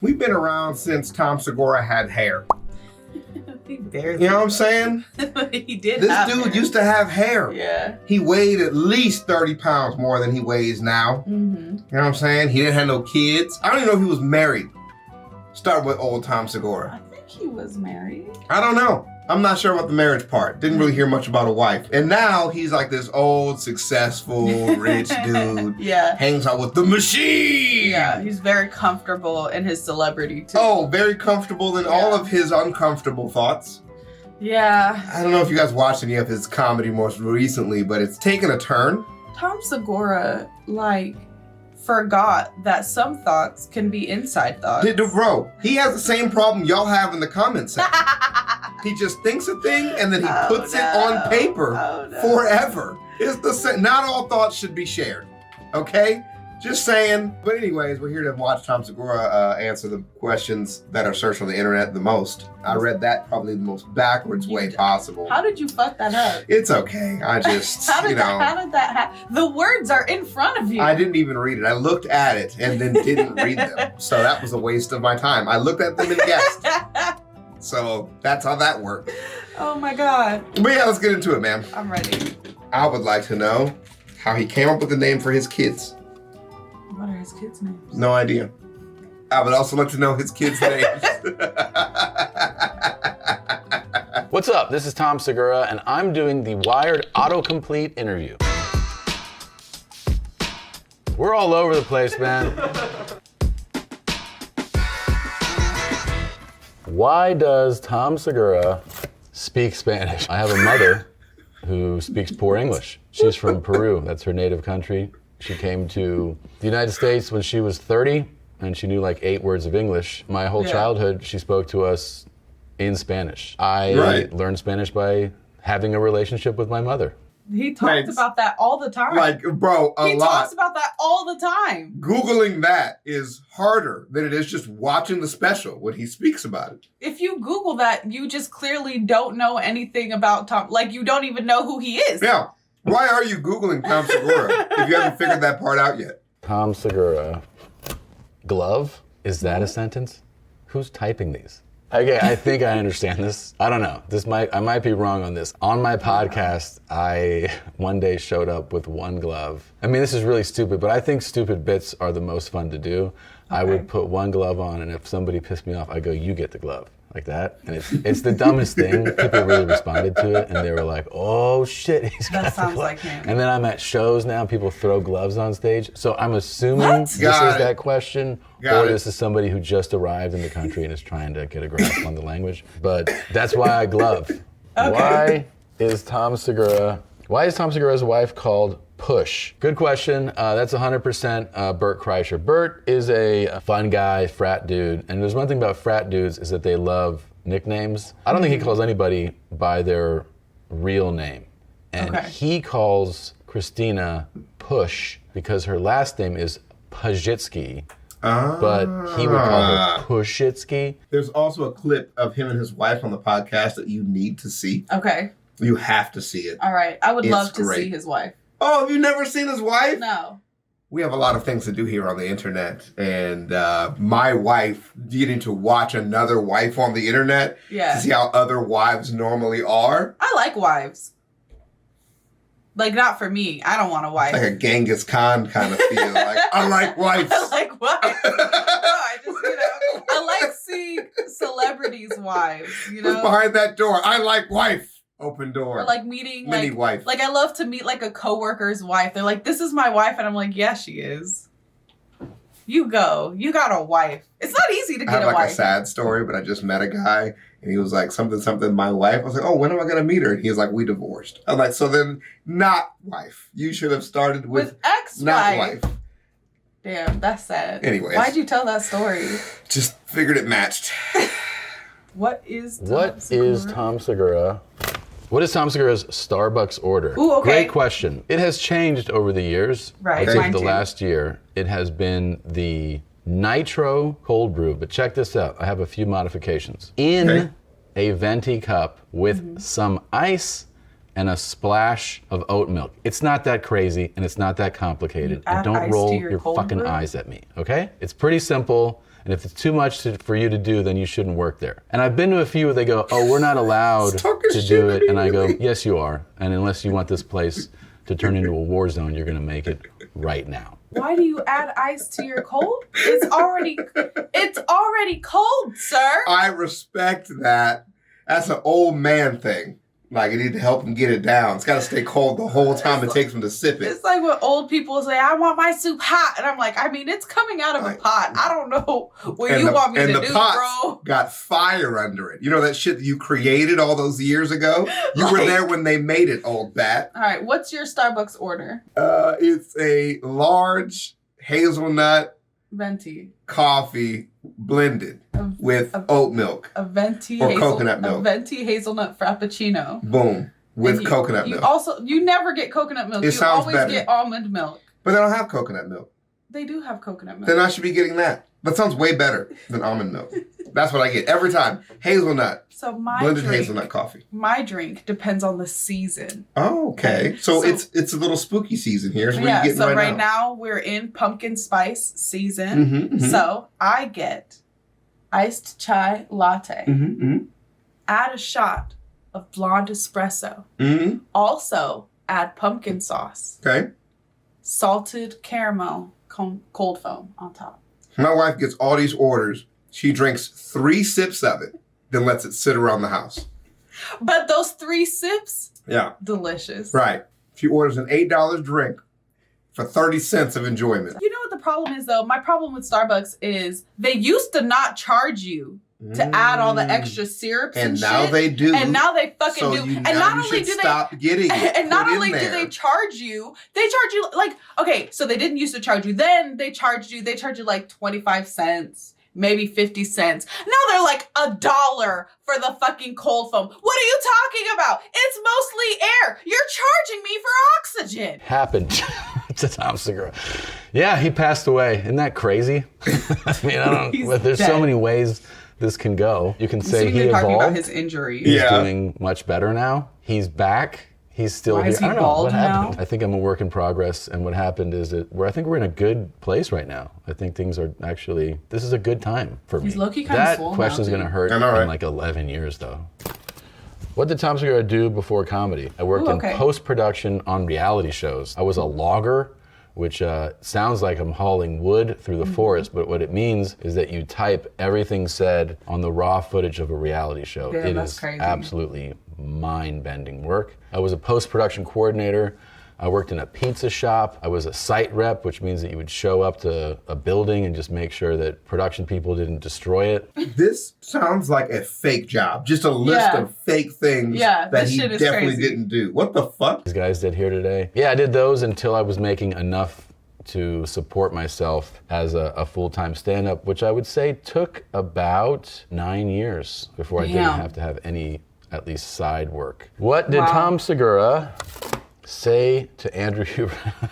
We've been around since Tom Segura had hair. He barely. You know what I'm saying? He did. This dude used to have hair. Yeah. He weighed at least 30 pounds more than he weighs now. Mm-hmm. You know what I'm saying? He didn't have no kids. I don't even know if he was married. Start with old Tom Segura. I think he was married. I don't know. I'm not sure about the marriage part. Didn't really hear much about a wife. And now he's like this old, successful, rich dude. Yeah. Hangs out with the machine. Yeah, he's very comfortable in his celebrity too. Oh, very comfortable in all of his uncomfortable thoughts. Yeah. I don't know if you guys watched any of his comedy most recently, but it's taken a turn. Tom Segura, forgot that some thoughts can be inside thoughts. Bro, he has the same problem y'all have in the comments section. He just thinks a thing and then he puts it on paper forever. It's the same. Not all thoughts should be shared. Okay? Just saying. But anyways, we're here to watch Tom Segura answer the questions that are searched on the internet the most. I read that probably the most backwards way possible. How did you fuck that up? It's okay. I just, how did that happen? The words are in front of you. I didn't even read it. I looked at it and then didn't read them. So that was a waste of my time. I looked at them and guessed. So that's how that worked. Oh my God. But yeah, let's get into it, man. I'm ready. I would like to know how he came up with the name for his kids. What are his kids' names? No idea. I would also like to know his kids' names. What's up? This is Tom Segura, and I'm doing the Wired autocomplete interview. We're all over the place, man. Why does Tom Segura speak Spanish? I have a mother who speaks poor English. She's from Peru. That's her native country. She came to the United States when she was 30, and she knew like 8 words of English. My whole childhood, she spoke to us in Spanish. I learned Spanish by having a relationship with my mother. He talks about that all the time. Bro, a lot. He talks about that all the time. Googling that is harder than it is just watching the special when he speaks about it. If you Google that, you just clearly don't know anything about Tom. Like, you don't even know who he is. Yeah. Why are you Googling Tom Segura if you haven't figured that part out yet? Tom Segura. Glove? Is that a sentence? Who's typing these? Okay, I think I understand this. I don't know. I might be wrong on this. On my podcast, I one day showed up with one glove. I mean, this is really stupid, but I think stupid bits are the most fun to do. Okay. I would put one glove on, and if somebody pissed me off, I'd go, "You get the glove." Like that. And it's the dumbest thing. People really responded to it, and they were like, "Oh shit, he's got the glove." That sounds like him. And then I'm at shows now, people throw gloves on stage. So I'm assuming this is that question, or this is somebody who just arrived in the country and is trying to get a grasp on the language. But that's why I glove. Okay. Why is Tom Segura's wife called Push? Good question. That's 100% Bert Kreischer. Bert is a fun guy, frat dude. And there's one thing about frat dudes is that they love nicknames. I don't think he calls anybody by their real name. And he calls Christina Push because her last name is Pajitsky. But he would call her Pushitsky. There's also a clip of him and his wife on the podcast that you need to see. Okay. You have to see it. All right. I would love to see his wife. Oh, have you never seen his wife? No. We have a lot of things to do here on the internet, and my wife getting to watch another wife on the internet to see how other wives normally are. I like wives. Like, not for me. I don't want a wife. It's like a Genghis Khan kind of feel. Like, I like wives. I like wives. I like seeing celebrities' wives, Who's behind that door? I like wife. Open door. Or like meeting mini wife. Like, I love to meet like a coworker's wife. They're like, "This is my wife," and I'm like, "Yeah, she is." You go. You got a wife. It's not easy to get a wife. I have a sad story, but I just met a guy and he was like, something, my wife. I was like, "Oh, when am I going to meet her?" And he was like, "We divorced." I'm like, so then not wife. You should have started with ex-wife. Not wife. Damn, that's sad. Anyways. Why'd you tell that story? Just figured it matched. What is Tom Segura? What is Tom Segura's Starbucks order? Ooh, okay. Great question. It has changed over the years. Right. I think the last year, it has been the Nitro Cold Brew. But check this out. I have a few modifications. In a venti cup with some ice and a splash of oat milk. It's not that crazy and it's not that complicated. And don't roll your fucking eyes at me, okay? It's pretty simple. And if it's too much for you to do, then you shouldn't work there. And I've been to a few where they go, oh, we're not allowed to do it. And I go, yes, you are. And unless you want this place to turn into a war zone, you're going to make it right now. Why do you add ice to your cold? It's already cold, sir. I respect that. That's an old man thing. Like, you need to help him get it down. It's got to stay cold the whole time it takes him to sip it. It's like when old people say, I want my soup hot. And I'm like, I mean, it's coming out of a pot. I don't know what you want me to do, bro. And the pot got fire under it. You know that shit that you created all those years ago? You were there when they made it, old bat. All right, what's your Starbucks order? It's a large hazelnut venti coffee blended with oat milk. A venti or coconut milk. A venti hazelnut frappuccino. Boom. With coconut milk. You never get coconut milk. You always get almond milk. But they don't have coconut milk. They do have coconut milk. Then I should be getting that. That sounds way better than almond milk. That's what I get every time. Hazelnut. So blended hazelnut coffee. My drink depends on the season. Oh, okay. So it's a little spooky season here. So yeah, so right now we're in pumpkin spice season. So I get iced chai latte. Add a shot of blonde espresso. Also add pumpkin sauce. Okay. Salted caramel cold foam on top. My wife gets all these orders. She drinks 3 sips of it, then lets it sit around the house. But those 3 sips, yeah, delicious. Right. She orders an $8 drink for 30 cents of enjoyment. You know what the problem is, though? My problem with Starbucks is they used to not charge you to add all the extra syrups and now shit. They do. And now they fucking do. And not only do they stop getting it. And not only do they charge you like, okay, so they didn't used to charge you. Then they charge you like 25 cents. Maybe 50 cents. Now they're like $1 for the fucking cold foam. What are you talking about? It's mostly air. You're charging me for oxygen. Happened to Tom Segura. Yeah, he passed away. Isn't that crazy? I mean, there's dead. So many ways this can go. You can say he evolved. Talking about his injury. He's doing much better now. He's back. He's still Why here. Is he I don't know what happened. Now? I think I'm a work in progress, and what happened is that I think we're in a good place right now. I think things are actually. This is a good time for me. He's low-key kind of swole. That question's going to hurt in like 11 years, though. What did Tom Segura do before comedy? I worked in post-production on reality shows. I was a logger, which sounds like I'm hauling wood through the forest, but what it means is that you type everything said on the raw footage of a reality show. Damn, it that's is crazy. Absolutely mind-bending work. I was a post-production coordinator. I worked in a pizza shop. I was a site rep, which means that you would show up to a building and just make sure that production people didn't destroy it. This sounds like a fake job. Just a list of fake things that he definitely didn't do. What the fuck? These guys did here today. Yeah, I did those until I was making enough to support myself as a full-time stand-up, which I would say took about 9 years before I didn't have to have any, at least, side work. What did Tom Segura say to Andrew Huberman?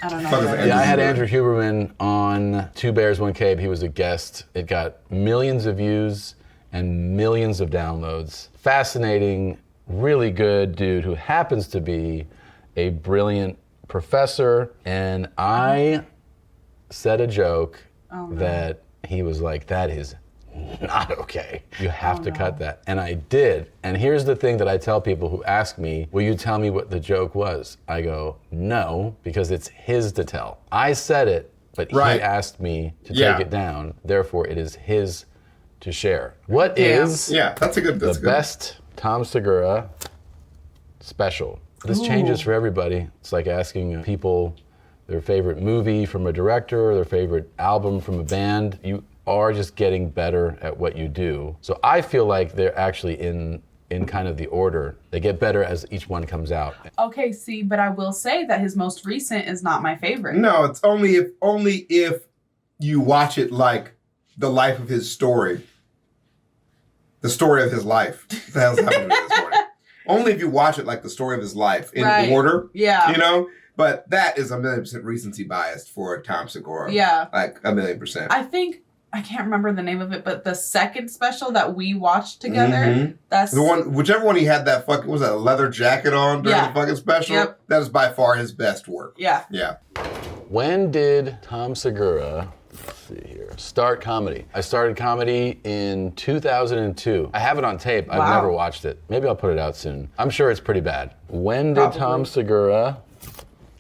I don't know. Yeah, I had Andrew Huberman on Two Bears, One Cave. He was a guest. It got millions of views and millions of downloads. Fascinating, really good dude who happens to be a brilliant professor. And I said a joke that he was like, that is not okay. You have to cut that. And I did. And here's the thing that I tell people who ask me, will you tell me what the joke was? I go, no, because it's his to tell. I said it, but he asked me to take it down. Therefore, it is his to share. What is the best Tom Segura special? This changes for everybody. It's like asking people their favorite movie from a director, their favorite album from a band. You are just getting better at what you do. So I feel like they're actually in kind of the order. They get better as each one comes out. Okay, see, but I will say that his most recent is not my favorite. No, it's only if you watch it like the life of his story. The story of his life. What the hell's happening to this morning? Only if you watch it like the story of his life in order. Yeah. You know? But that is 1,000,000% recency biased for Tom Segura. Yeah. Like 1,000,000%. I can't remember the name of it, but the second special that we watched together, that's the one, whichever one he had that fucking, was that a leather jacket on during the fucking special? Yep. That is by far his best work. Yeah. Yeah. When did Tom Segura, let's see here, Start comedy. I started comedy in 2002. I have it on tape. I've never watched it. Maybe I'll put it out soon. I'm sure it's pretty bad. When did Tom Segura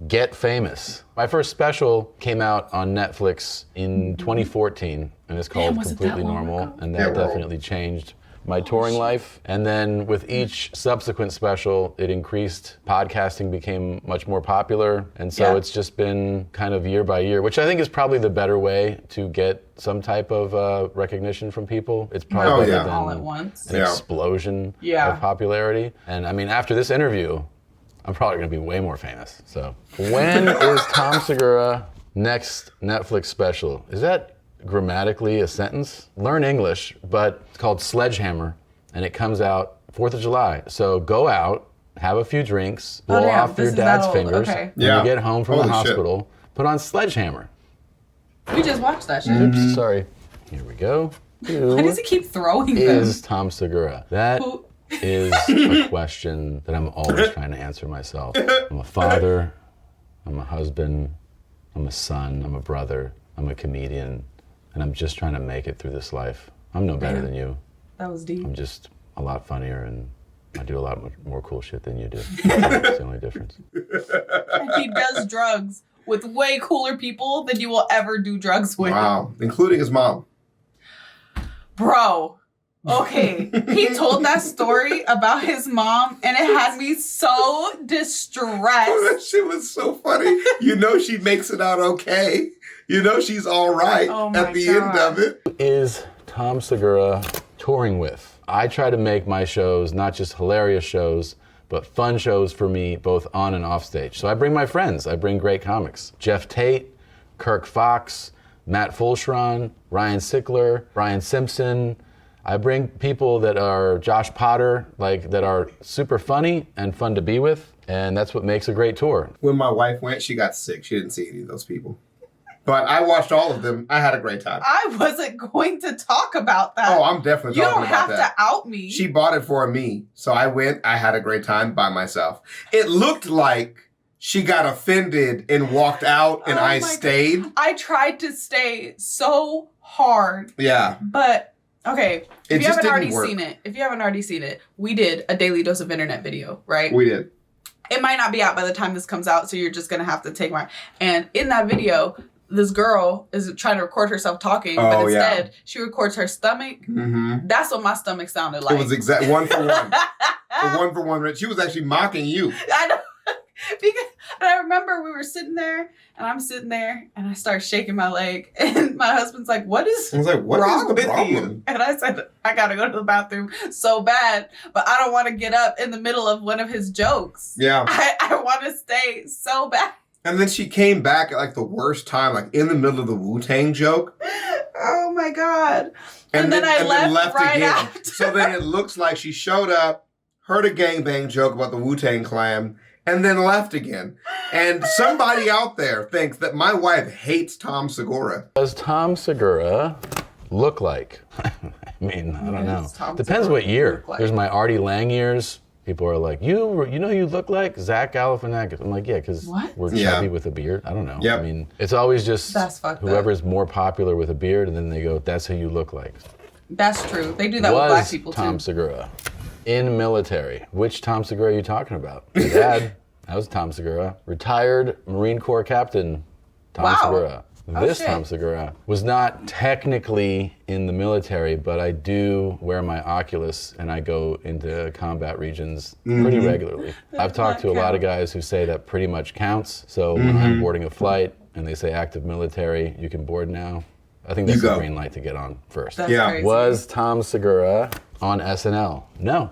get famous? My first special came out on Netflix in 2014, and it's called Completely Normal, and that definitely changed my touring life. And then with each subsequent special, it increased. Podcasting became much more popular. And so it's just been kind of year by year, which I think is probably the better way to get some type of recognition from people. It's probably better than all at once. An explosion of popularity. And I mean, after this interview, I'm probably gonna be way more famous. So when is Tom Segura next Netflix special? Is that grammatically a sentence? Learn English, but it's called Sledgehammer, and it comes out 4th of July. So go out, have a few drinks, blow off your dad's fingers. When you get home from the hospital, put on Sledgehammer. We just watched that shit. Oops, sorry. Here we go. Why does he keep throwing them? Is Tom Segura? That is a question that I'm always trying to answer myself. I'm a father, I'm a husband, I'm a son, I'm a brother, I'm a comedian, and I'm just trying to make it through this life. I'm no better than you. That was deep. I'm just a lot funnier, and I do a lot more cool shit than you do. That's the only difference. And he does drugs with way cooler people than you will ever do drugs with. Wow, including his mom. Bro, okay, he told that story about his mom, and it had me so distressed. Oh, that shit was so funny. You know she makes it out okay. You know she's all right at the end of it. Who is Tom Segura touring with? I try to make my shows not just hilarious shows, but fun shows for me, both on and off stage. So I bring my friends. I bring great comics. Jeff Tate, Kirk Fox, Matt Fulchron, Ryan Sickler, Brian Simpson. I bring people that are Josh Potter, like that are super funny and fun to be with, and that's what makes a great tour. When my wife went, she got sick. She didn't see any of those people. But I watched all of them. I had a great time. I wasn't going to talk about that. Oh, I'm definitely talking about that. You don't have to out me. She bought it for me. So I went. I had a great time by myself. It looked like she got offended and walked out, and I stayed. I tried to stay so hard. Yeah. But, okay, if you haven't already seen it, we did a Daily Dose of Internet video, right? We did. It might not be out by the time this comes out, so you're just going to have to take my... And in that video, this girl is trying to record herself talking, but instead she records her stomach. Mm-hmm. That's what my stomach sounded like. It was exact 1 for 1. The 1 for 1. She was actually mocking you. I know. Because I remember we were sitting there, and I'm sitting there, and I start shaking my leg, and my husband's like, "What is wrong with you?" And I said, "I gotta go to the bathroom so bad, but I don't want to get up in the middle of one of his jokes. Yeah, I want to stay so bad." And then she came back at like the worst time, like in the middle of the Wu-Tang joke. Oh my God. And then I left right again. After. So then it looks like she showed up, heard a gangbang joke about the Wu-Tang Clan, and then left again. And somebody out there thinks that my wife hates Tom Segura. Does Tom Segura look like? I mean, I don't know. Depends what year. There's my Artie Lang years. People are like, you know who you look like? Zach Galifianakis. I'm like, yeah, because we're chubby with a beard. I don't know. Yep. I mean, it's always just whoever's more popular with a beard, and then they go, that's who you look like. That's true. They do that with black people, Tom Segura in military. Which Tom Segura are you talking about? Your dad, that was Tom Segura. Retired Marine Corps captain, Tom Segura. This Tom Segura was not technically in the military, but I do wear my Oculus and I go into combat regions pretty regularly. I've talked to a lot of guys who say that pretty much counts. So when I'm boarding a flight and they say active military, you can board now. I think that's the green light to get on first. That's crazy. Was Tom Segura on SNL? No.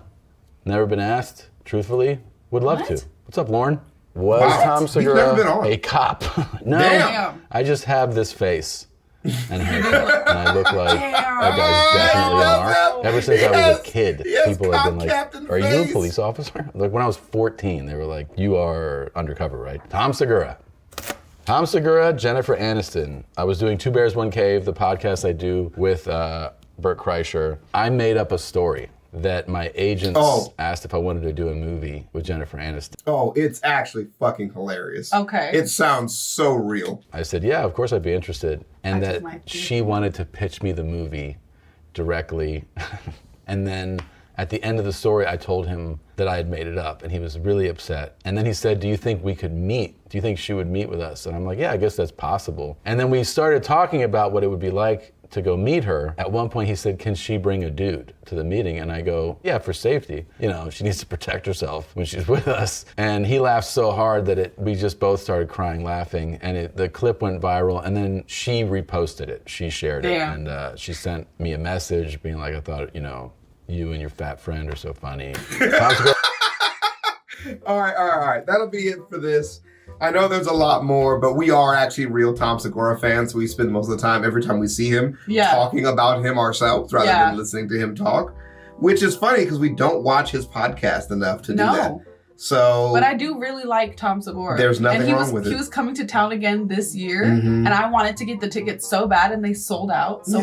Never been asked. Truthfully, would love to. What's up, Lauren? Was Tom Segura a cop? No. Damn. I just have this face and haircut, and I look like that guy's definitely an R. Ever since I was a kid, people have been like, "Are you a police officer?" Like when I was 14, they were like, "You are undercover, right?" Tom Segura. Tom Segura, Jennifer Aniston. I was doing Two Bears, One Cave, the podcast I do with Bert Kreischer. I made up a story that my agents asked if I wanted to do a movie with Jennifer Aniston. Oh, it's actually fucking hilarious. Okay. It sounds so real. I said, yeah, of course I'd be interested. And that she wanted to pitch me the movie directly. And then at the end of the story, I told him that I had made it up, and he was really upset. And then he said, do you think we could meet? Do you think she would meet with us? And I'm like, yeah, I guess that's possible. And then we started talking about what it would be like to go meet her. At one point he said, can she bring a dude to the meeting? And I go, yeah, for safety. You know, she needs to protect herself when she's with us. And he laughed so hard that we just both started crying laughing, and the clip went viral, and then she reposted it. She shared it. And she sent me a message being like, I thought, you know, you and your fat friend are so funny. All right. That'll be it for this. I know there's a lot more, but we are actually real Tom Segura fans. We spend most of the time, every time we see him, talking about him ourselves rather than listening to him talk, which is funny because we don't watch his podcast enough to do that. So, but I do really like Tom Segura. There's nothing wrong with it. He was coming to town again this year, and I wanted to get the tickets so bad, and they sold out. So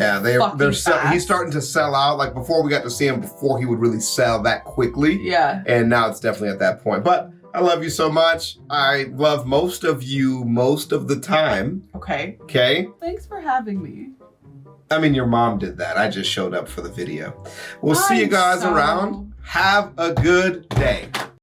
he's starting to sell out. Like before, we got to see him before he would really sell that quickly. Yeah, and now it's definitely at that point. But I love you so much. I love most of you most of the time. Okay. Thanks for having me. I mean, your mom did that. I just showed up for the video. We'll see you guys around. Have a good day.